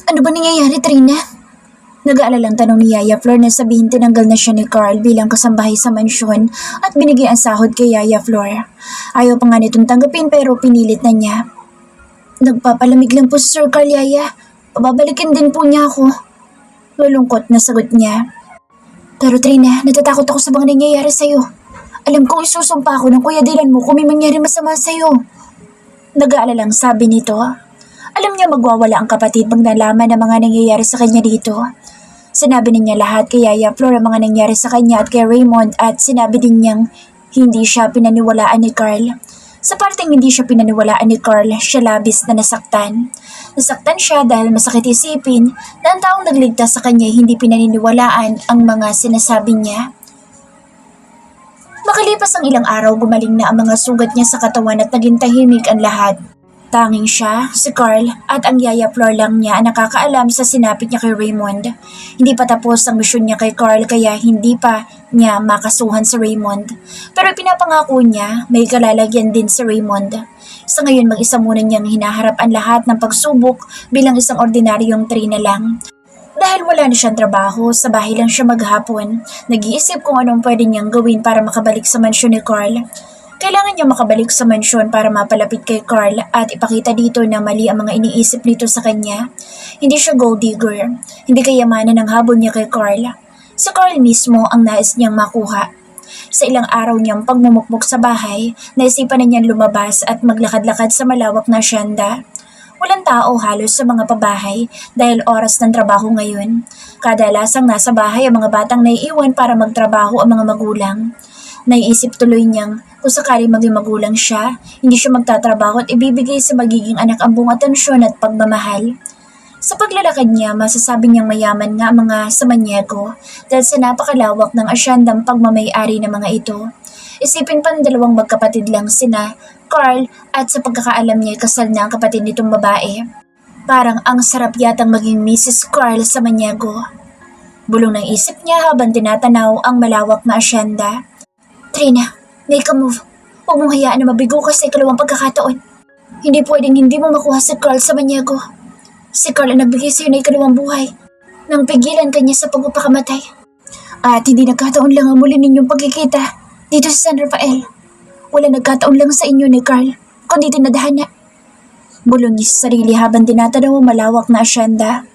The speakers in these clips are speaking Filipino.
Ano ba nangyayari, Trina? Nag-aalalang tanong ni Yaya Flor na sabihin tinanggal na siya ni Carl bilang kasambahay sa mansyon at binigay ang sahod kay Yaya Flor. Ayaw pa nga nitong tanggapin pero pinilit na niya. Nagpapalamig lang po si Sir Carl, Yaya. Pababalikin din po niya ako. Malungkot na sagot niya. Pero Trina, natatakot ako sa mga nangyayari sa'yo. Alam kong isusumpa ako ng kuya Dylan mo kung may mangyari masama sa'yo. Nag-aalalang sabi nito. Alam niya magwawala ang kapatid pag nalaman ng mga nangyayari sa kanya dito. Sinabi niya lahat kay Yaya Flor ang mga nangyari sa kanya at kay Raymond at sinabi din niyang hindi siya pinaniwalaan ni Carl. Sa parteng hindi siya pinaniwalaan ni Carl, siya labis na nasaktan. Nasaktan siya dahil masakit isipin na ang taong nagligtas sa kanya hindi pinaniniwalaan ang mga sinasabi niya. Makalipas ang ilang araw, gumaling na ang mga sugat niya sa katawan at naging tahimik ang lahat. Tanging siya, si Carl at ang Yaya Flor lang niya ang nakakaalam sa sinapit niya kay Raymond. Hindi pa tapos ang misyon niya kay Carl kaya hindi pa niya makasuhan si Raymond. Pero pinapangako niya may kalalagyan din si Raymond. Sa ngayon mag-isa muna niyang hinaharap ang lahat ng pagsubok bilang isang ordinaryong Trina lang. Dahil wala na siyang trabaho, sa bahay lang siya maghapon. Nag-iisip kung anong pwede niyang gawin para makabalik sa mansyon ni Carl. Kailangan niya makabalik sa mansyon para mapalapit kay Carl at ipakita dito na mali ang mga iniisip nito sa kanya. Hindi siya gold digger, hindi kayamanan ang habol niya kay Carl. Si Carl mismo ang nais niyang makuha. Sa ilang araw niyang pagmumukmuk sa bahay, naisipan na niyang lumabas at maglakad-lakad sa malawak na asyenda. Walang tao halos sa mga pabahay dahil oras ng trabaho ngayon. Kadalasang nasa bahay ang mga batang naiiwan para magtrabaho ang mga magulang. Naiisip tuloy niyang kung sakaling maging magulang siya, hindi siya magtatrabaho at ibibigay sa magiging anak ang buong atensyon at pagmamahal. Sa paglalakad niya, masasabi niyang mayaman nga ang mga Samaniego dahil sa napakalawak ng asyendang pagmamay-ari ng mga ito. Isipin pa ng dalawang magkapatid lang sina Carl at sa pagkakaalam niya kasal na ang kapatid nitong babae. Parang ang sarap yatang maging Mrs. Carl Samaniego. Bulong ng isip niya habang tinatanaw ang malawak na asyenda. Trina, make a move. Huwag mong hayaan na mabigo ka sa ikalawang pagkakataon. Hindi pwedeng hindi mo makuha si Carl Samaniego. Si Carl ang nagbigay sa iyo ng ikalawang buhay nang pigilan kanya sa pagpapakamatay. At hindi nagkataon lang ang muli ninyong pagkikita dito sa San Rafael. Wala nagkataon lang sa inyo ni Carl, kundi tinadhana. Bulong niya sa sarili habang tinatanaw ang malawak na asyenda.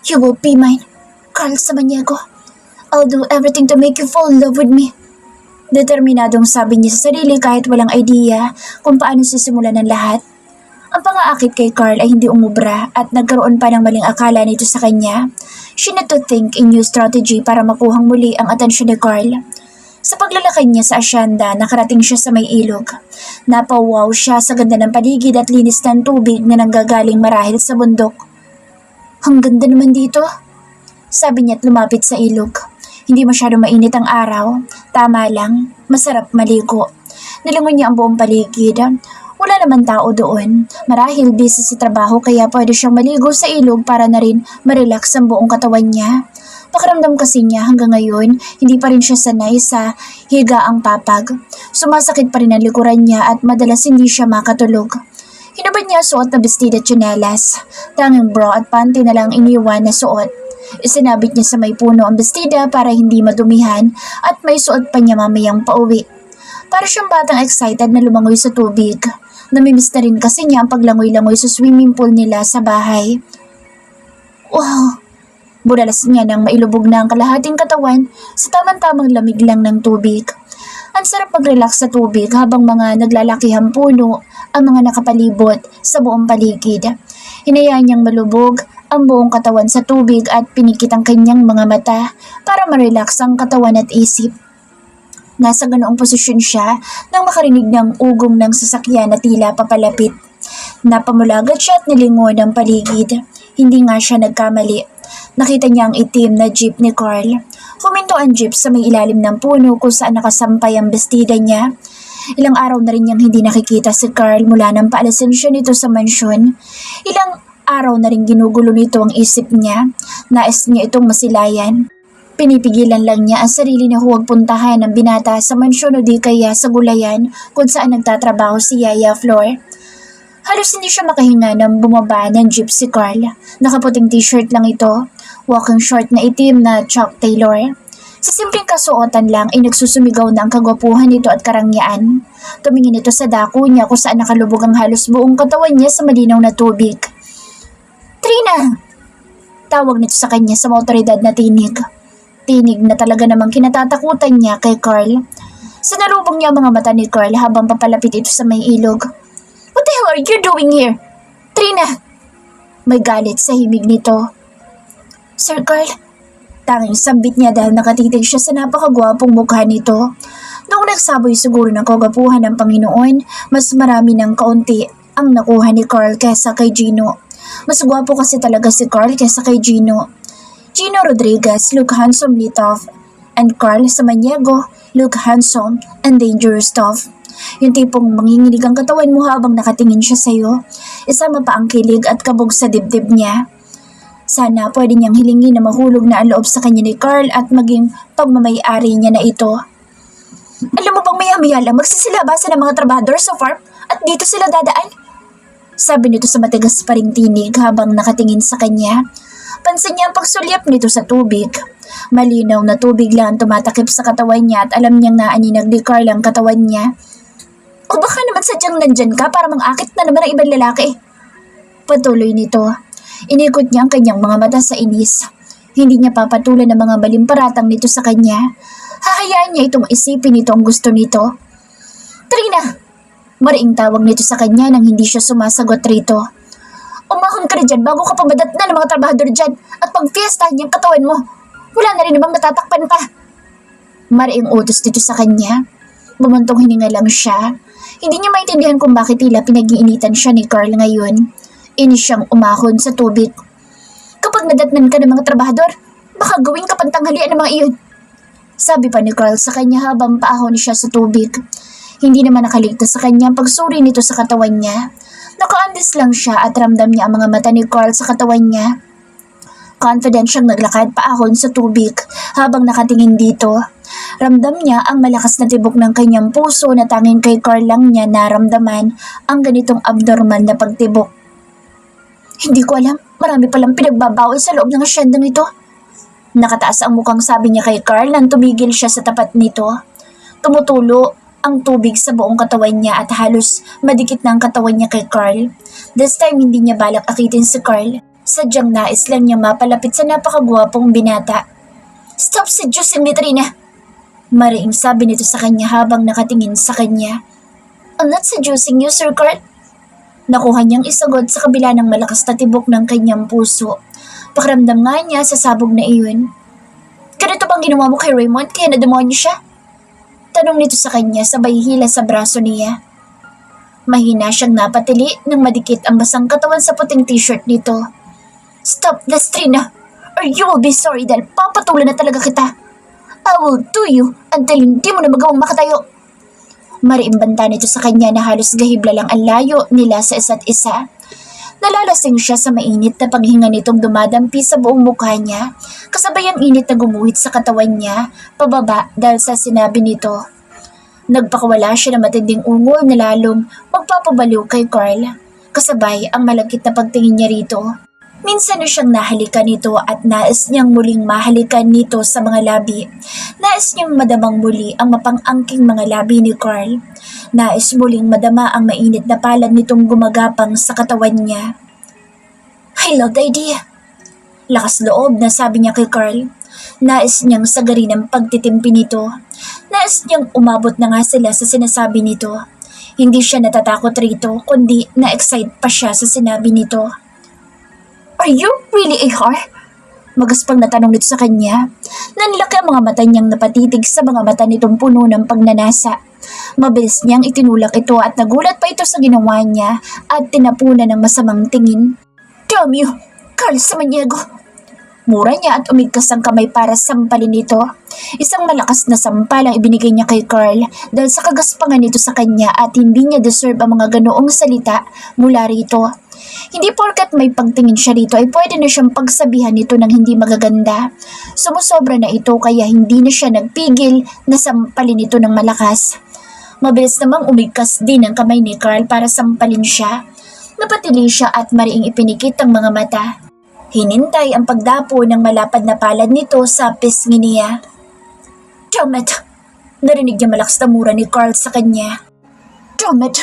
You will be mine, Carl Samaniego. I'll do everything to make you fall in love with me. Determinadong sabi niya sa sarili kahit walang idea kung paano sisimulan ng lahat. Ang pang-aakit kay Carl ay hindi umubra at nagkaroon pa ng maling akala nito sa kanya. She need to think a new strategy para makuhang muli ang atensyon ni Carl. Sa paglalakad niya sa asyenda, nakarating siya sa may ilog. Napawaw siya sa ganda ng paligid at linis ng tubig na nanggagaling marahil sa bundok. Ang ganda naman dito, sabi niya at lumapit sa ilog. Hindi masyadong mainit ang araw, tama lang, masarap maligo. Nilingon niya ang buong paligid. Wala naman tao doon. Marahil busy sa trabaho kaya pwede siyang maligo sa ilog para na rin marelax ang buong katawan niya. Pakiramdam kasi niya hanggang ngayon, hindi pa rin siya sanay sa higaang papag. Sumasakit pa rin ang likuran niya at madalas hindi siya makatulog. Hinubad niya suot na bestida at tsinelas. Tanging bra at panty na lang iniwan na suot. Isinabit niya sa may puno ang bestida para hindi madumihan at may suot pa niya mamayang pauwi. Para siyang batang excited na lumangoy sa tubig. Namimiss na rin kasi niya ang paglangoy-langoy sa swimming pool nila sa bahay. Wow! Budalas niya nang mailubog na ang kalahating katawan sa tamang-tamang lamig lang ng tubig. Ang sarap mag-relax sa tubig habang mga naglalakihang puno ang mga nakapalibot sa buong paligid. Hinayaan niyang malubog ang buong katawan sa tubig at pinikit ang kanyang mga mata para ma-relax ang katawan at isip. Nasa ganoong posisyon siya nang makarinig ng ugong ng sasakyan na tila papalapit. Napamulagat siya at nilingon ang paligid. Hindi nga siya nagkamali. Nakita niya ang itim na jeep ni Carl. Huminto ang jeep sa may ilalim ng puno kung saan nakasampay ang bestida niya. Ilang araw na rin niyang hindi nakikita si Carl mula nang paalisin siya nito sa mansyon. Ilang araw na rin ginugulo nito ang isip niya. Nais niya itong masilayan. Pinipigilan lang niya ang sarili na huwag puntahan ng binata sa mansyon o di kaya sa gulayan kung saan nagtatrabaho si Yaya Flor. Halos hindi siya makahinga nang bumaba ng jeep si Carl. Nakaputing t-shirt lang ito, walking short na itim na Chuck Taylor. Sa simpleng kasuotan lang ay nagsusumigaw na ang kagwapuhan nito at karangyaan. Tumingin ito sa dako niya kung saan nakalubog ang halos buong katawan niya sa malinaw na tubig. "Trina!" Tawag nito sa kanya sa mautoridad na tinig. Tinig na talaga namang kinatatakutan niya kay Carl. Sinalubong niya ang mga mata ni Carl habang papalapit ito sa may ilog. "What the hell are you doing here? Trina!" May galit sa himig nito. "Sir Carl," tanging sambit niya dahil nakatitig siya sa napakagwapong mukha nito. Noong nagsaboy siguro ng kagapuhan ng Panginoon, mas marami ng kaunti ang nakuha ni Carl kesa kay Gino. Mas gwapo kasi talaga si Carl kesa kay Gino. Gino Rodriguez look handsomely tough, and Carl Samaniego look handsome and dangerous tough. Yung tipong manginginig ang katawan mo habang nakatingin siya sa'yo. Isama pa ang kilig at kabog sa dibdib niya. Sana pwede niyang hilingin na mahulog na ang loob sa kanya ni Carl at maging pagmamayari niya na ito. "Alam mo bang maya-maya lang magsisilabasan ng mga trabahador sa farm at dito sila dadaan?" Sabi nito sa matigas pa ring tinig habang nakatingin sa kanya. Pansin niya ang pagsulyap nito sa tubig. Malinaw na tubig lang ang tumatakip sa katawan niya at alam niyang naaninag ni Carl ang katawan niya. "O baka naman sadyang nandyan ka para mang-akit na naman ang ibang lalaki?" Patuloy nito. Inikot niya ang kanyang mga mata sa inis. Hindi niya papatulan ang mga balimparatang nito sa kanya. Hahayaan niya itong isipin nito ang gusto nito. "Trina!" Mariing tawag nito sa kanya nang hindi siya sumasagot rito. "Umahon ka na dyan bago ka pamadatna ng mga trabahador dyan at pag-fiestahan niyang katawan mo. Wala na rin namang natatakpan pa." Mariing utos dito sa kanya. Bumuntong hininga lang siya. Hindi niya maintindihan kung bakit tila pinag-iinitan siya ni Carl ngayon. Inis siyang umahon sa tubig. "Kapag nadatnan ka ng mga trabahador, baka gawin ka pantanghalian ng mga iyon," sabi pa ni Carl sa kanya habang paahon siya sa tubig. Hindi naman nakaligtas sa kanya ang pagsuri nito sa katawan niya. Nakaandis lang siya at ramdam niya ang mga mata ni Carl sa katawan niya. Confident siyang naglakad paahon sa tubig habang nakatingin dito. Ramdam niya ang malakas na tibok ng kanyang puso na tanging kay Carl lang niya naramdaman ang ganitong abnormal na pagtibok. "Hindi ko alam, marami palang pinagbabawal sa loob ng asyendang ito." Nakataas ang mukhang sabi niya kay Carl nang tumigil siya sa tapat nito. Tumutulo ang tubig sa buong katawan niya at halos madikit na ang katawan niya kay Carl. This time hindi niya balak akitin si Carl. Sadyang nais lang niya mapalapit sa napakagwapong binata. "Stop seducing me, Trina!" Mariing sabi nito sa kanya habang nakatingin sa kanya. "I'm not seducing you, Sir Carl." Nakuha niyang isagot sa kabila ng malakas na tibok ng kanyang puso. Pakiramdam nga niya sa sabog na iyon. "Ganito bang ginawa mo kay Raymond kaya nademonyo siya?" Tanong nito sa kanya sabay hila sa braso niya. Mahina siyang napatili nang madikit ang basang katawan sa puting t-shirt nito. "Stop this, Trina, or you will be sorry dahil papatulan na talaga kita. I will do you until hindi mo na magawang makatayo." Mariimbanta nito sa kanya na halos gahibla lang ang layo nila sa isa't isa. Nalalasing siya sa mainit na paghinga nitong dumadampi sa buong mukha niya, kasabay ang init na gumuhit sa katawan niya, pababa dahil sa sinabi nito. Nagpakawala siya ng matinding ungol na lalong magpapabaliw kay Carl, kasabay ang malagkit na pagtingin niya rito. Minsan na siyang nahalikan nito at nais niyang muling mahalikan nito sa mga labi. Nais niyang madamang muli ang mapang-angking mga labi ni Carl. Nais muling madama ang mainit na palad nitong gumagapang sa katawan niya. "I love the idea." Lakas loob na sabi niya kay Carl. Nais niyang sagarin ang pagtitimpi nito. Nais niyang umabot na nga sila sa sinasabi nito. Hindi siya natatakot rito, kundi na-excite pa siya sa sinabi nito. "Are you really a whore?" Magaspang na tanong nito sa kanya. Nanlaki ang mga mata niyang napatitig sa mga mata nitong puno ng pagnanasa. Mabilis niyang itinulak ito at nagulat pa ito sa ginawa niya at tinapunan ng masamang tingin. "Damn you, Carl Samaniego!" Mura niya at umigkas ang kamay para sampalin nito. Isang malakas na sampal ang ibinigay niya kay Carl dahil sa kagaspangan nito sa kanya at hindi niya deserve ang mga ganoong salita mula rito. Hindi porkat may pagtingin siya rito ay pwede na siyang pagsabihan nito ng hindi magaganda. Sumusobra na ito kaya hindi na siya nagpigil na sampalin ito ng malakas. Mabilis namang umigkas din ang kamay ni Carl para sampalin siya. Napatili siya at mariing ipinikit ang mga mata. Hinintay ang pagdapo ng malapad na palad nito sa pisngi niya. Damn it! Narinig niya malakas na mura ni Carl sa kanya. Damn it!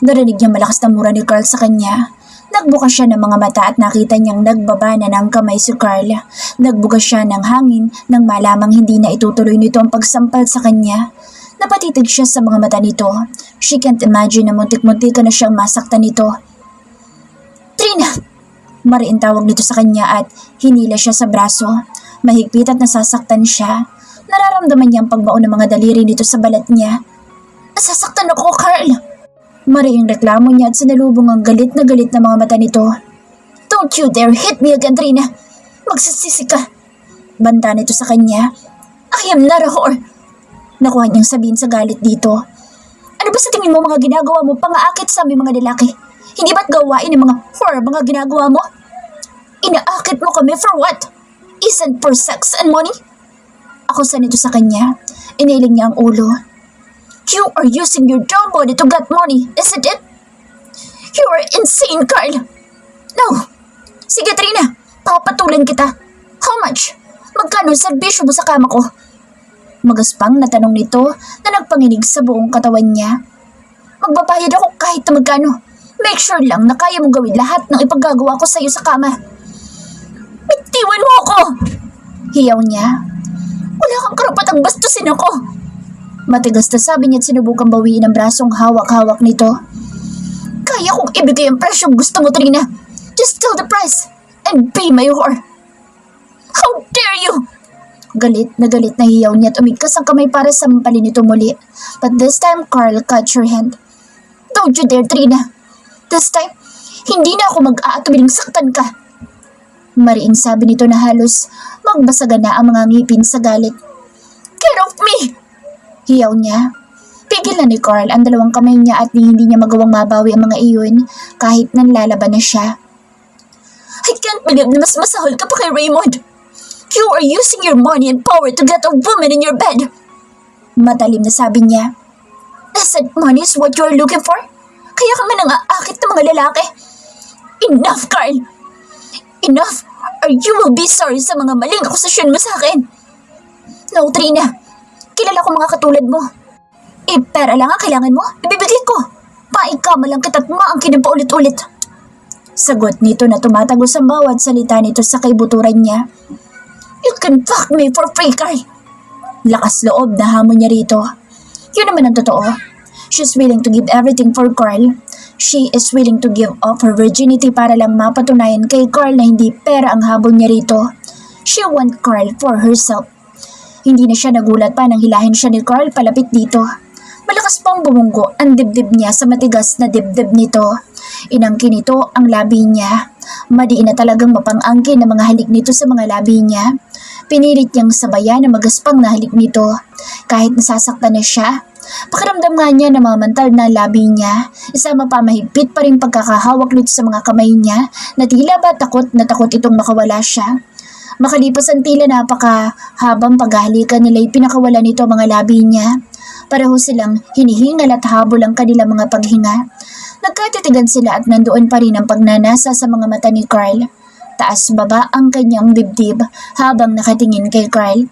Narinig niya malakas na mura ni Carl sa kanya. Nagbukas siya ng mga mata at nakita niyang nagbaba na ng kamay si Carl. Nagbugas siya ng hangin nang malamang hindi na itutuloy nito ang pagsampal sa kanya. Napatitig siya sa mga mata nito. She can't imagine na muntik-muntikan na siyang masaktan nito. Trina! Mariin tawag nito sa kanya at hinila siya sa braso. Mahigpit at nasasaktan siya. Nararamdaman niya ang pagbao ng mga daliri nito sa balat niya. Nasasaktan ako, Carl! Mariing reklamo niya at sinalubong ang galit na mga mata nito. Don't you dare hit me again, Trina! Magsisisi ka! Banta nito sa kanya. I am not a whore! Nakuha niyang sabihin sa galit dito. Ano ba sa tingin mo mga ginagawa mo pangaakit sa aming mga lalaki? Hindi ba't gawain ng mga whore mga ginagawa mo? Inaakit mo kami for what? Isn't for sex and money? Ako sa nito sa kanya. Iniling niya ang ulo. You are using your dumb body to get money, isn't it? You are insane, Carl! No! Sige, Trina. Papatulan kita. How much? Magkano serbisyo mo sa kama ko? Magaspang na tanong nito na nagpanginig sa buong katawan niya. Magbabayad ako kahit na magkano. Make sure lang na kaya mong gawin lahat ng ipaggagawa ko sa iyo sa kama. Bitiwan mo ako! Hiyaw niya. Wala kang karapatang bastusin ako. Matigas na sabi niya at sinubukang bawiin ang brasong hawak-hawak nito. Kaya kong ibigay ang presyong gusto mo, Trina. Just tell the price and be my whore. How dare you! Galit na hiyaw niya at umigkas ang kamay para sampalin nito muli. But this time, Carl caught her hand. Don't you dare, Trina. This time, hindi na ako mag-aatubiling saktan ka. Mariing sabi nito na halos magbasaga na ang mga ngipin sa galit. Get off me! Hiyaw niya. Pigil na ni Carl ang dalawang kamay niya at hindi niya magawang mabawi ang mga iyon kahit nanlalaban na siya. I can't believe na mas masahol ka pa kay Raymond. You are using your money and power to get a woman in your bed. Matalim na sabi niya. Isn't money is what you are looking for? Kaya ka man nangaakit ng mga lalaki. Enough, Carl! Enough, or you will be sorry sa mga maling akusasyon mo sa akin. No, Trina. Kilala ko mga katulad mo. Pera lang ang kailangan mo, ibibigay ko. Paikama lang kita't maangkin paulit-ulit. Sagot nito na tumatagos ang bawat salita nito sa kaibuturan niya. You can fuck me for free, Carl. Lakas loob na hamon niya rito. Yun naman ang totoo. She's willing to give everything for Carl. She is willing to give up her virginity para lang mapatunayan kay Carl na hindi pera ang habol niya rito. She wants Carl for herself. Hindi na siya nagulat pa nang hilahin siya ni Carl palapit dito. Malakas pang bumunggo ang dibdib niya sa matigas na dibdib nito. Inangkin nito ang labi niya. Madiin na talagang mapang-angkin ang mga halik nito sa mga labi niya. Pinilit niyang sabayan ang magaspang na halik nito. Kahit nasasaktan na siya, pakiramdam nga niya na mamantal na labi niya. Isama pa mahigpit pa rin pagkakahawak nito sa mga kamay niya na tila ba takot na takot itong makawala siya. Makalipas ang tila napakahabang paghahalikan nila'y pinakawala nito ang mga labi niya. Pareho silang hinihingal at habol ang kanilang mga paghinga. Nagkatitigan sila at nandoon pa rin ang pagnanasa sa mga mata ni Carl. Taas baba ang kanyang dibdib habang nakatingin kay Carl.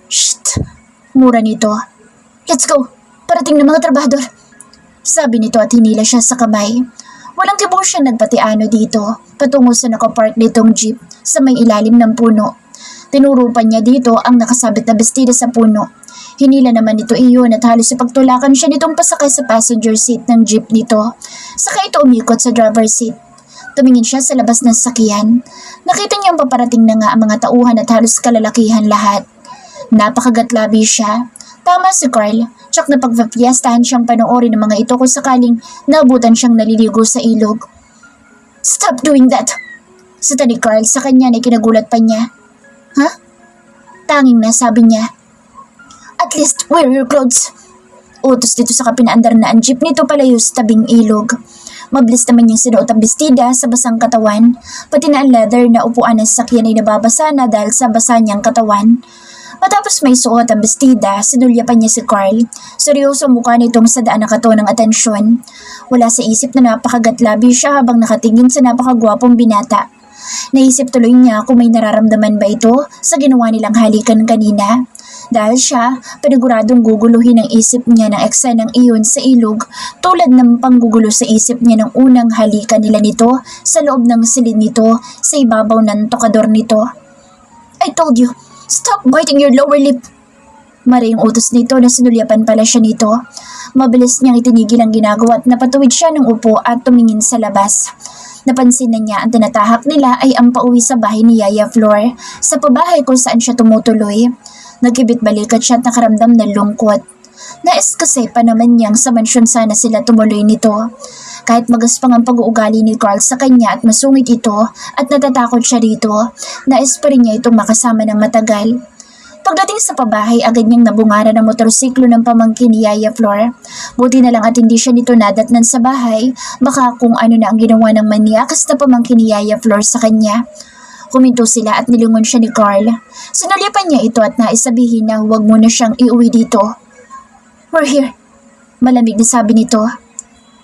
Shh! Mura nito. Let's go! Parating na mga trabador! Sabi nito at hinila siya sa kamay. Walang kibong siya nagpatiano dito, patungo sa nakapark nitong jeep sa may ilalim ng puno. Tinurupan niya dito ang nakasabit na bestida sa puno. Hinila naman nito iyon at halos ipagtulakan siya nitong pasakay sa passenger seat ng jeep nito. Saka ito umikot sa driver seat. Tumingin siya sa labas ng sakyan. Nakita niyang paparating na nga ang mga tauhan at halos kalalakihan lahat. Napakagatlabi siya. Tama si Carl. Tsak na pagpapiyastahan siyang panoorin ng mga ito kung sakaling naabutan siyang naliligo sa ilog. Stop doing that! Sita ni Carl sa kanya na kinagulat pa niya. Ha? Tanging na sabi niya. At least wear your clothes. Utos dito sa kapinaandar na ang jeep nito palayo sa tabing ilog. Mabilis naman niyang sinuot ang bestida sa basang katawan. Pati na ang leather na upuan ng sakyan ay nababasa na dahil sa basa niyang katawan. Matapos may suot ang bestida, sinulyapan niya si Carl. Seryoso ang mukha nitong sa daan nakato ng atensyon. Wala sa isip na napakagatlabi siya habang nakatingin sa napakagwapong binata. Naisip tuloy niya kung may nararamdaman ba ito sa ginawa nilang halikan kanina. Dahil siya, paniguradong guguluhin ang isip niya ng eksenang iyon sa ilog tulad ng panggugulo sa isip niya ng unang halikan nila nito sa loob ng silid nito sa ibabaw ng tokador nito. I told you, stop biting your lower lip. Maring utos nito na sinulyapan pala siya nito. Mabilis niyang itinigil ang ginagawa at napatuwid siya ng upo at tumingin sa labas. Napansin na niya ang tinatahak nila ay ang pauwi sa bahay ni Yaya Flor sa pabahay kung saan siya tumutuloy. Nagkibit balikat siya at nakaramdam ng lungkot. Nais kasi pa naman niyang sa mansyon sana sila tumuloy nito. Kahit magaspang ang pag-uugali ni Carl sa kanya at masungit ito at natatakot siya dito, nais pa rin niya itong makasama ng matagal. Pagdating sa pabahay, agad niyang nabungaran ng motorsiklo ng pamangkin ni Yaya Flor. Buti na lang at hindi siya nito nadatnan sa bahay, baka kung ano na ang ginawa ng maniakas na pamangkin ni Yaya Flor sa kanya. Huminto sila at nilingon siya ni Carl. Sinulyapan niya ito at naisabihin na huwag muna siyang iuwi dito. We're here, malamig na sabi nito.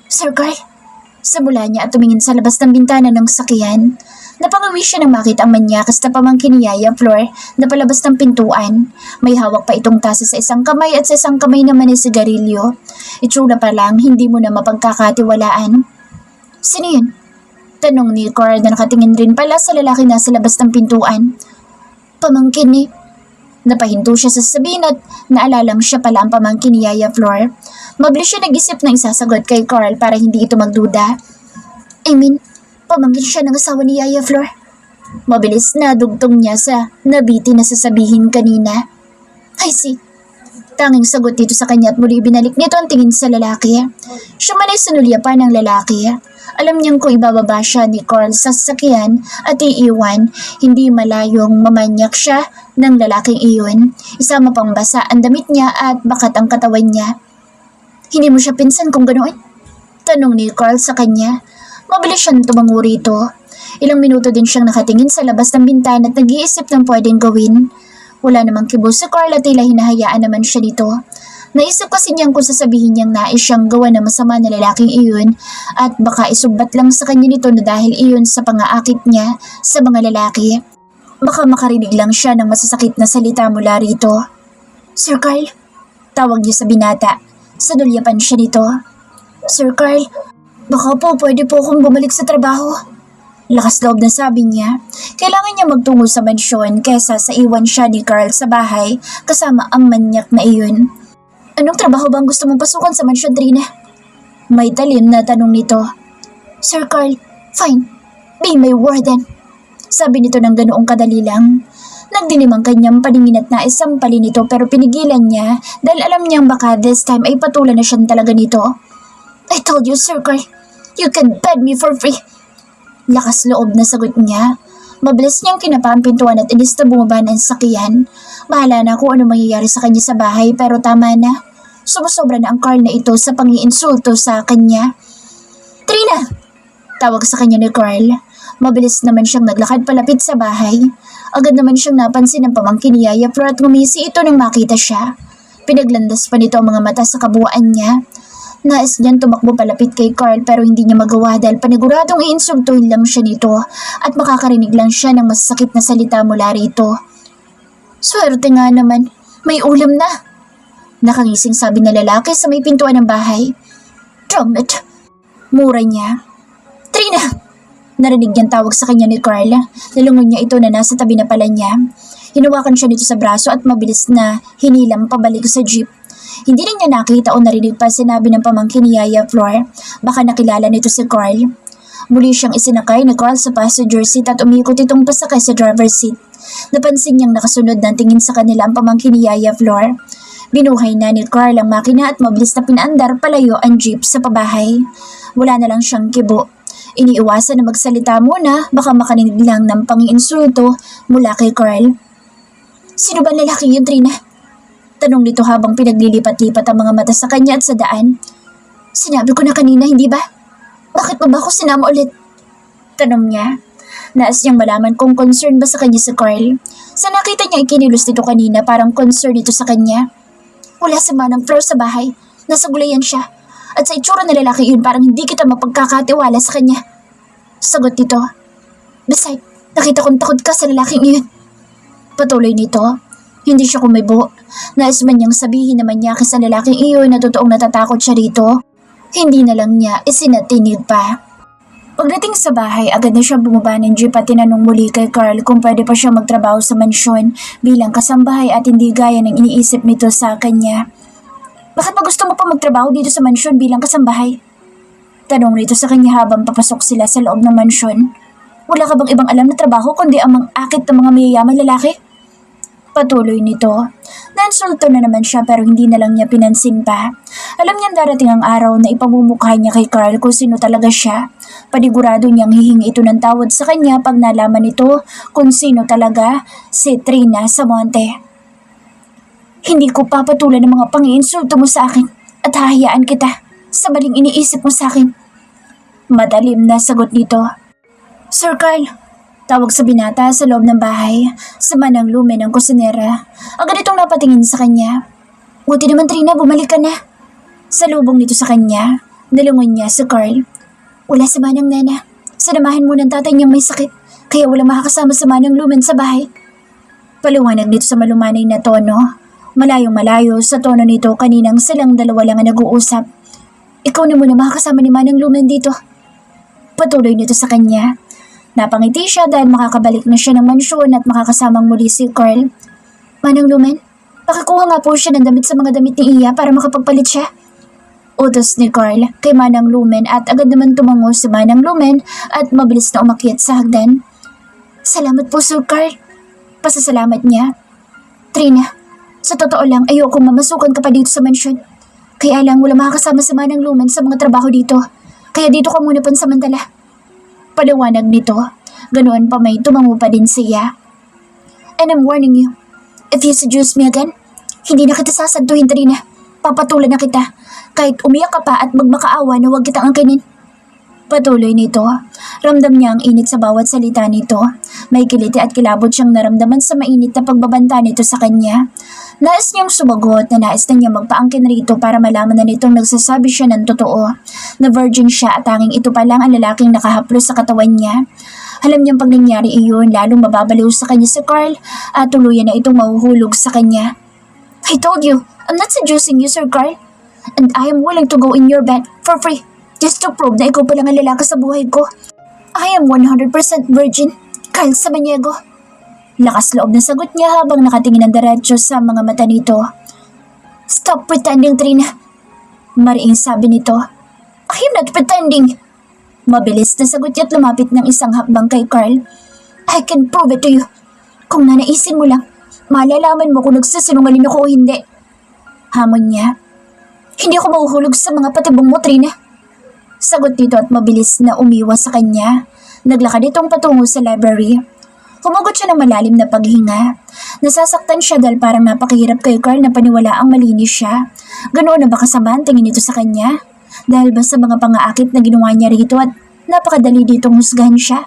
Sir Carl, sabula niya at tumingin sa labas ng bintana ng sakyan. Napangawi siya nang makita ang manyakas na pamangkin ni Yaya Flor na palabas ng pintuan. May hawak pa itong tasa sa isang kamay at sa isang kamay naman ay sigarilyo. Itsura pa lang, hindi mo na mapagkakatiwalaan. Sino yun? Tanong ni Carl na nakatingin rin pala sa lalaki na sa labas ng pintuan. Pamangkin ni. Napahinto siya sa sasabihin at naalalang siya pala ang pamangkin ni Yaya Flor. Mabilis siya nag-isip ng isasagot kay Carl para hindi ito magduda. Pamangkin siya ng asawa ni Yaya Flor. Mabilis na dugtong niya sa nabiti na sasabihin kanina. I see. Tanging sagot dito sa kanya at muli binalik nito ang tingin sa lalaki. Siya man ay sinulyapan ng lalaki. Alam niyang kung ibababa siya ni Carl sa sasakyan at iiwan, hindi malayong mamanyak siya ng lalaking iyon. Isama pang basa ang damit niya at bakat ang katawan niya. Hindi mo siya pinsan kung ganoon? Tanong ni Carl sa kanya. Mabilis siyang tumango rito. Ilang minuto din siyang nakatingin sa labas ng bintana at nag-iisip ng pwedeng gawin. Wala namang kibos si Carl at tila hinahayaan naman siya dito. Naisip kasi niyang kung sasabihin niyang nais siyang gawa ng masama na lalaking iyon at baka isubat lang sa kanya nito na dahil iyon sa pangaakit niya sa mga lalaki. Baka makarinig lang siya ng masasakit na salita mula rito. Sir Carl, tawag niya sa binata. Sinulyapan siya nito. Sir Carl, baka po pwede po akong bumalik sa trabaho. Lakas loob na sabi niya. Kailangan niya magtungo sa mansyon kesa sa iwan siya ni Carl sa bahay kasama ang manyak na iyon. Anong trabaho bang gusto mong pasukan sa mansyon, Trina? May talim na tanong nito. Sir Carl, fine. Be my warden. Sabi nito ng ganoong kadali lang. Nagdilim ang kanyang paningin at naisampalin nito pero pinigilan niya dahil alam niyang baka this time ay patulan na siyang talaga nito. I told you, Sir Carl, you can bed me for free. Lakas loob na sagot niya. Mabilis niyang kinapa ang pintuan at inis na bumaba ng sakyan. Bahala na kung ano mangyayari sa kanya sa bahay pero tama na. Sumusobra na ang Carl na ito sa pang-iinsulto sa kanya. Trina! Tawag sa kanya ni Carl. Mabilis naman siyang naglakad palapit sa bahay. Agad naman siyang napansin ng pamangkin ni Yaya Flor at ngumisi ito nang makita siya. Pinaglandas pa nito ang mga mata sa kabuuan niya. Nais niyang tumakbo palapit kay Carl pero hindi niya magawa dahil paniguradong iinsultuhin lang siya nito at makakarinig lang siya ng masakit na salita mula rito. Swerte nga naman, may ulam na. Nakangising sabi ng lalaki sa may pintuan ng bahay. Damn it! Mura niya. Trina! Narinig niyang tawag sa kanya ni Carl. Nilungon niya ito na nasa tabi na pala niya. Hinawakan siya nito sa braso at mabilis na hinilang pabalik sa jeep. Hindi rin niya nakita o narinig pa sinabi ng pamangkin ni Yaya Flor. Baka nakilala nito si Carl. Muli siyang isinakay ni Carl sa passenger seat at umikot itong pasakay sa driver's seat. Napansin niyang nakasunod ng tingin sa kanila ang pamangkin ni Yaya Flor. Binuhay na ni Carl ang makina at mabilis na pinaandar palayo ang jeep sa pabahay. Wala na lang siyang kibo. Iniiwasan na magsalita muna baka makaninig lang ng pang-iinsulto mula kay Carl. Sino ba lalaki yun, Trina? Tanong nito habang pinaglilipat-lipat ang mga mata sa kanya at sa daan. Sinabi ko na kanina, hindi ba? Bakit mo ba ako sinama ulit? Tanong niya. Nais niyang malaman kung concern ba sa kanya si Carl. Sa nakita niya ikinilos dito kanina parang concern dito sa kanya. Wala sa manang floor sa bahay. Nasa gulayan siya. At sa itsura na lalaki yun parang hindi kita mapagkakatiwala sa kanya. Sagot nito. Besides, nakita kong takot ka sa lalaking iyon. Patuloy nito. Hindi siya kumibo. Nais man niyang sabihin naman niya sa lalaking iyon na totoong natatakot siya dito. Hindi na lang niya isinatinig pa. Pagdating sa bahay, agad na siyang bumaba ng jeep at tinanong muli kay Carl kung pwede pa siya magtrabaho sa mansyon bilang kasambahay at hindi gaya ng iniisip nito sa kanya. Bakit ba gusto mo pa magtrabaho dito sa mansyon bilang kasambahay? Tanong nito sa kanya habang papasok sila sa loob ng mansyon. Wala ka bang ibang alam na trabaho kundi ang mang-akit ng mga mayayaman lalaki? Patuloy nito. Nansulto na naman siya pero hindi na lang niya pinansin pa. Alam niyang darating ang araw na ipamumukha niya kay Carl kung sino talaga siya. Panigurado niyang hihingi ito ng tawad sa kanya pag nalaman nito kung sino talaga si Trina Samonte. Hindi ko papatulan ng mga pang-iinsulto mo sa akin at hahayaan kita sa maling iniisip mo sa akin. Madalim na sagot nito. Sir Carl, tawag sa binata sa loob ng bahay, sama ng lumen ng kusinera. Agad itong napatingin sa kanya. Buti naman Trina, bumalik ka na. Sa lubong nito sa kanya, nalungon niya si Carl. Wala sa manang nana. Sanamahan mo ng tatay niyang may sakit, kaya walang makakasama sa manang lumen sa bahay. Paliwanag nito sa malumanay na tono. Malayong malayo sa tono nito kaninang silang dalawa lang ang nag-uusap. Ikaw na muna makakasama ni manang lumen dito. Patuloy nito sa kanya. Napangiti siya dahil makakabalik na siya ng mansyon at makakasamang muli si Carl. Manang lumen, pakakuha nga po siya ng damit sa mga damit ni Iya para makapagpalit siya. Utos ni Carl kay Manang Lumen at agad naman tumango si Manang Lumen at mabilis na umakyat sa hagdan. Salamat po Sir Carl. Pasasalamat niya. Trina, sa totoo lang ayokong mamasukan ka pa dito sa mansyon. Kaya lang wala makakasama si Manang Lumen sa mga trabaho dito. Kaya dito ka muna pansamantala. Paliwanag nito. Ganoon pa may tumango pa din siya. And I'm warning you, if you seduce me again, hindi na kita sasantuhin Trina. Papatulan na kita. Kahit umiyak ka pa at magmakaawa na huwag kitang angkinin. Patuloy nito. Ramdam niya ang init sa bawat salita nito. May kiliti at kilabot siyang naramdaman sa mainit na pagbabanta nito sa kanya. Nais niyang sumagot na nais na niya magpaangkin rito para malaman na nitong nagsasabi siya ng totoo. Na virgin siya at tanging ito pa lang ang lalaking nakahaplos sa katawan niya. Alam niyang pag nangyari iyon, lalong mababaliw sa kanya si Carl at tuluyan na itong mahuhulog sa kanya. I told you, I'm not seducing you, Sir Carl. And I am willing to go in your bed for free just to prove na ikaw pa lang ang lalaki sa buhay ko. I am 100% virgin, Carl Samaniego. Lakas loob na sagot niya habang nakatingin ng diretso sa mga mata nito. Stop pretending, Trina. Mariing sabi nito. I am not pretending. Mabilis na sagot niya at lumapit ng isang hakbang kay Carl. I can prove it to you. Kung nanaisin mo lang, malalaman mo kung nagsasinungaling ako o hindi. Hamon niya. Hindi ako mahuhulog sa mga patibong mo, Trina. Sagot nito at mabilis na umiwas sa kanya. Naglakad itong patungo sa library. Humagot siya ng malalim na paghinga. Nasasaktan siya dahil parang napakahirap kay Carl na paniwalaang malinis siya. Ganoon na ba kasama ang tingin nito sa kanya? Dahil ba sa mga pang-aakit na ginawa niya rito at napakadali ditong husgahan siya?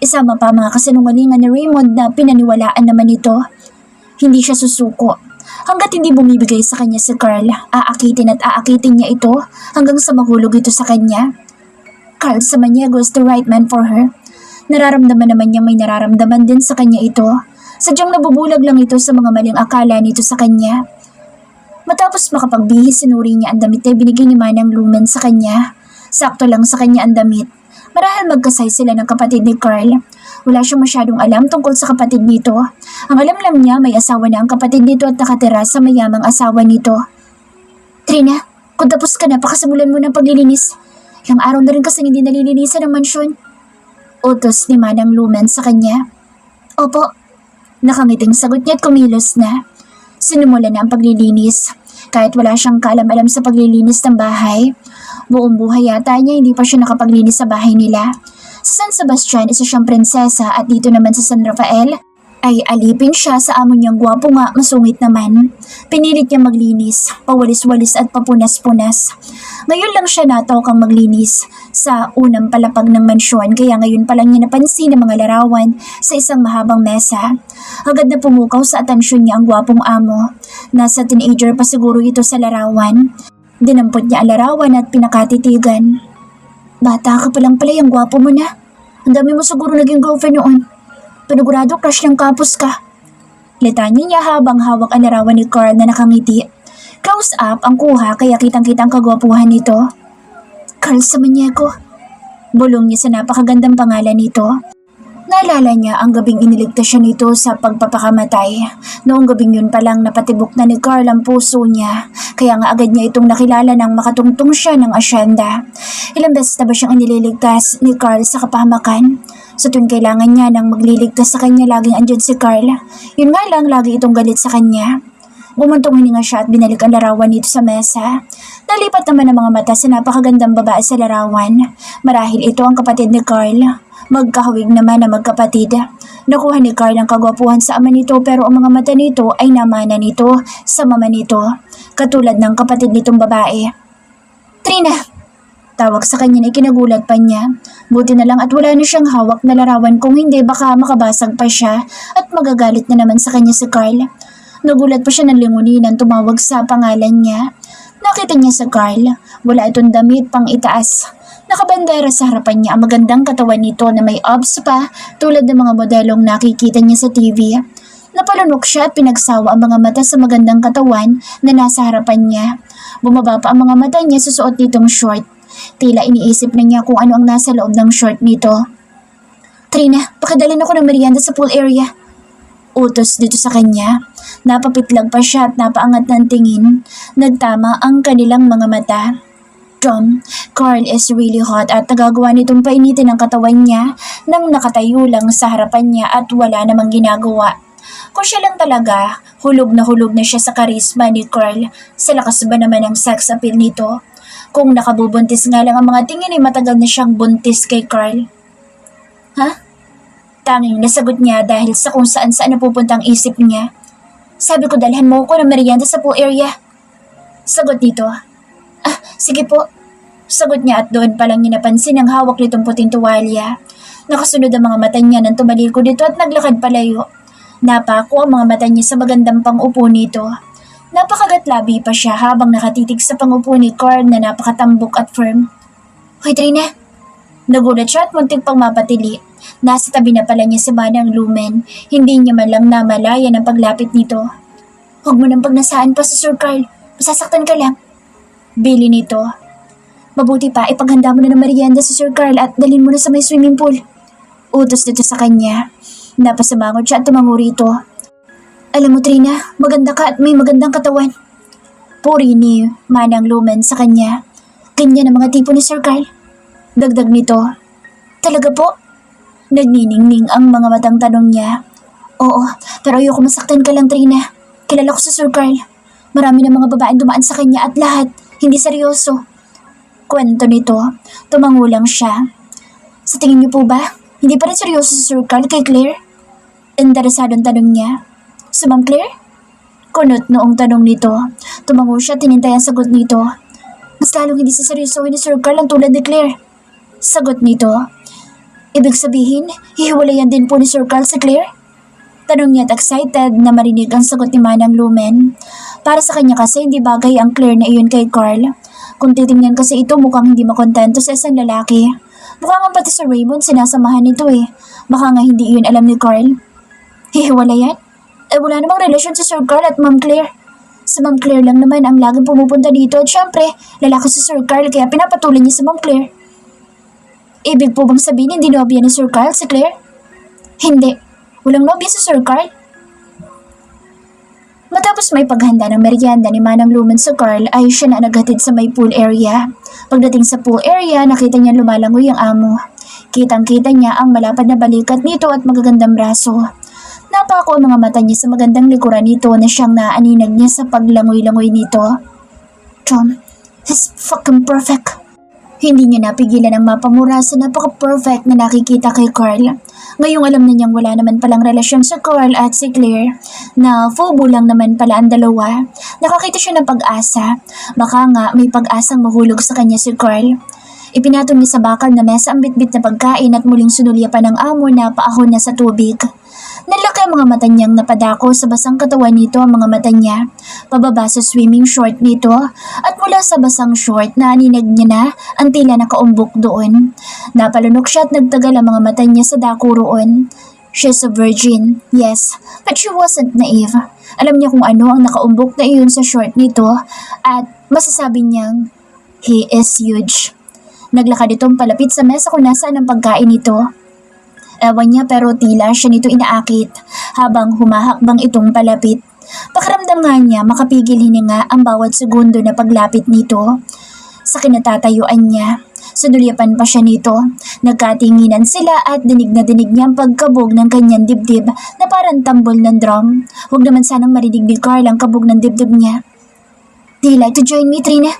Isama pa mga kasinungalingan ni Raymond na pinaniwalaan naman nito. Hindi siya susuko. Hanggat hindi bumibigay sa kanya si Carl, aakitin at aakitin niya ito hanggang sa mahulog ito sa kanya. Carl Samaniego is the right man for her. Nararamdaman naman niya may nararamdaman din sa kanya ito. Sadyang nabubulag lang ito sa mga maling akala nito sa kanya. Matapos makapagbihis, sinuri niya ang damit na binigay ni Manang Lumen sa kanya. Sakto lang sa kanya ang damit. Marahil magkasay sila ng kapatid ni Carl. Wala siyang masyadong alam tungkol sa kapatid nito. Ang alam lang niya may asawa na ang kapatid nito at nakatira sa mayamang asawa nito. Trina, kung tapos ka na, pakasimulan mo ng paglilinis. Ilang araw na rin kasi hindi nalilinisan ang mansyon. Utos ni Manang Lumen sa kanya. Opo. Nakangiting sagot niya at kumilos na. Sinimula na ang paglilinis. Kahit wala siyang kaalam-alam sa paglilinis ng bahay. Buong buhay yata niya hindi pa siya nakapaglinis sa bahay nila. Sa San Sebastian, isa siyang prinsesa at dito naman sa San Rafael, Ay alipin siya sa amo niyang gwapo nga masungit naman. Pinilit niya maglinis, pawalis-walis at papunas-punas. Ngayon lang siya natawkang maglinis sa unang palapag ng mansyon kaya ngayon pa lang niya napansin ang mga larawan sa isang mahabang mesa. Agad na pumukaw sa atensyon niya ang gwapong amo. Nasa teenager pa siguro ito sa larawan. Dinampot niya ang larawan at pinakatitigan. Bata ka palang pala, yung gwapo mo na. Ang dami mo siguro naging girlfriend noon. Panigurado crush ng campus ka. Litanya niya habang hawak ang larawan ni Carl na nakangiti. Close up ang kuha kaya kitang-kitang kagwapuhan nito. Carl Samaniego. Bulong niya sa napakagandang pangalan nito. Naalala niya ang gabing iniligtas siya nito sa pagpapakamatay. Noong gabing yun palang napatibok na ni Carl ang puso niya. Kaya nga agad niya itong nakilala nang makatungtong siya ng asyenda. Ilang beses na ba siyang iniligtas ni Carl sa kapahamakan? Sa tuwing kailangan niya nang magliligtas sa kanya, laging andyan si Carl. Yun nga lang, lagi itong galit sa kanya. Bumuntong hininga siya at binalik ang larawan nito sa mesa. Nalipat naman ang mga mata sa napakagandang babae sa larawan. Marahil ito ang kapatid ni Carl. Magkahawig naman na magkapatid. Nakuha ni Carl ang kagwapuhan sa ama nito pero ang mga mata nito ay namana nito sa mama nito. Katulad ng kapatid nitong babae. Trina! Tawag sa kanya na ikinagulat pa niya. Buti na lang at wala na siyang hawak na larawan, kung hindi baka makabasag pa siya at magagalit na naman sa kanya si Carl. Nagulat pa siya ng lingunin nang tumawag sa pangalan niya. Nakita niya sa Carl. Wala itong damit pang itaas. Nakabandera sa harapan niya ang magandang katawan nito na may abs pa tulad ng mga modelong nakikita niya sa TV. Napalunok siya at pinagsawa ang mga mata sa magandang katawan na nasa harapan niya. Bumaba pa ang mga mata niya sa suot nitong short. Tila iniisip na niya kung ano ang nasa loob ng short nito. Trina, pakadalhin ako ng merienda sa pool area. Utos dito sa kanya. Napapitlag pa siya at napaangat ng tingin. Nagtama ang kanilang mga mata. Tom, Carl is really hot at nagagawa nitong painitin ang katawan niya nang nakatayo lang sa harapan niya at wala namang ginagawa. Kung siya lang talaga, hulog na siya sa karisma ni Carl. Sa lakas ba naman ang sex appeal nito? Kung nakabubuntis nga lang ang mga tingin ay matagal na siyang buntis kay Carl. Ha? Tanging nasagot niya dahil sa kung saan napupunta ang isip niya. Sabi ko dalhan mo ko ng merienda sa pool area. Sagot nito. Ah, sige po. Sagot niya at doon pa lang niya napansin ang hawak nitong puting tuwalya. Nakasunod ang mga mata niya nang tumalikod dito at naglakad palayo. Napako ang mga mata niya sa magandang pang-upo nito. Napakagatlabi pa siya habang nakatitig sa pangupo ni Carl na napakatambok at firm. Hoy Trina! Nagulat siya at muntik pang mapatili. Nasa tabi na pala niya si Manang Lumen. Hindi niya man lang namalayan ang paglapit nito. Huwag mo nang pagnasaan pa sa Sir Carl. Masasaktan ka lang. Bili nito. Mabuti pa ipaghanda mo na ng merienda si Sir Carl at dalhin mo na sa may swimming pool. Utos dito sa kanya. Napasamangot siya at tumango rito. Alam mo Trina, maganda ka at may magandang katawan. Puri ni Manang Lumen sa kanya. Ganyan ang mga tipo ni Sir Carl. Dagdag nito. Talaga po? Nagniningning ang mga matang tanong niya. Oo, pero ayoko masaktan ka lang Trina. Kilala ko sa Sir Carl. Marami ng mga babaeng dumaan sa kanya at lahat, hindi seryoso. Kwento nito, tumango lang siya. Sa tingin niyo po ba, hindi pa rin seryoso si Sir Carl kay Claire? Interesadong tanong niya. Si Ma'am Claire? Kunot noong tanong nito. Tumango siya at tinintay ang sagot nito. Mas lalong hindi siseryosohin ni Sir Carl ang tulad ni Claire. Sagot nito. Ibig sabihin, hihiwalayan din po ni Sir Carl si Claire? Tanong niya at excited na marinig ang sagot ni Manang Lumen. Para sa kanya kasi hindi bagay ang Claire na iyon kay Carl. Kung titingnan kasi ito mukhang hindi makontento sa isang lalaki. Mukhang ang pati sa Raymond sinasamahan nito eh. Baka nga hindi iyon alam ni Carl. Hihiwalayan? Wala namang relasyon si Sir Carl at Ma'am Claire. Si Ma'am Claire lang naman ang laging pumupunta dito at syempre, lalaki si Sir Carl kaya pinapatuloy niya si Ma'am Claire. Ibig po bang sabihin hindi nobya ni Sir Carl si Claire? Hindi. Walang nobya si Sir Carl. Matapos may paghanda ng merienda ni Manang Lumen sa Carl ay siya na naghatid sa may pool area. Pagdating sa pool area, nakita niya lumalangoy ang amo. Kitang-kita niya ang malapad na balikat nito at magagandang braso. Napako ang mga mata niya sa magandang likuran nito na siyang naaninag niya sa paglangoy-langoy nito. Tom, he's fucking perfect. Hindi niya napigilan ang mapamura sa napaka-perfect na nakikita kay Carl. Ngayong alam na niyang wala naman palang relasyon sa Carl at si Claire, na fubo lang naman pala ang dalawa, nakakita siya ng pag-asa. Baka nga may pag-asang mahulog sa kanya si Carl. Ipinatong niya sa bakal na mesa ang bitbit na pagkain at muling sinulya pa ng amo na paahon na sa tubig. Nalaki ang mga mata niyang napadako sa basang katawan nito ang mga mata niya, pababa sa swimming short nito at mula sa basang short na aninag niya na ang tila nakaumbok doon. Napalunok siya at nagtagal ang mga mata niya sa dako roon. She's a virgin, yes, but she wasn't naive. Alam niya kung ano ang nakaumbok na iyon sa short nito at masasabi niyang, he is huge. Naglakad itong palapit sa mesa kung nasaan ang pagkain nito. Ewan niya pero tila siya nito inaakit habang humahakbang itong palapit. Pakiramdam nga niya makapigil hininga ang bawat segundo na paglapit nito. Sa kinatatayuan niya, sinulyapan pa siya nito. Nagkatinginan sila at dinig na dinig niya ang pagkabog ng kanyang dibdib na parang tambol ng drum. Huwag naman sanang marinig ni Carl ang kabog ng dibdib niya. Do you like to join me, Trina?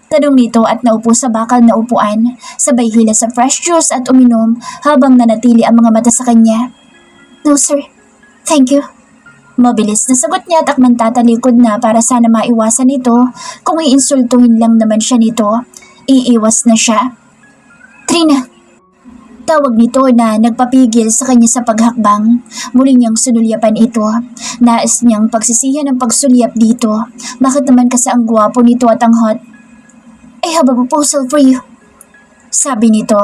Tanong nito at naupo sa bakal na upuan, sabay hila sa fresh juice at uminom habang nanatili ang mga mata sa kanya. No sir, thank you. Mabilis na sagot niya at akman tatalikod na para sana maiwasan ito. Kung iinsultuhin lang naman siya nito, iiwas na siya. Trina! Tawag nito na nagpapigil sa kanya sa paghakbang. Muli niyang sinulyapan ito. Nais niyang pagsisihan ang pagsulyap dito. Bakit naman kasi ang gwapo nito at ang hot? I have a proposal for you, sabi nito.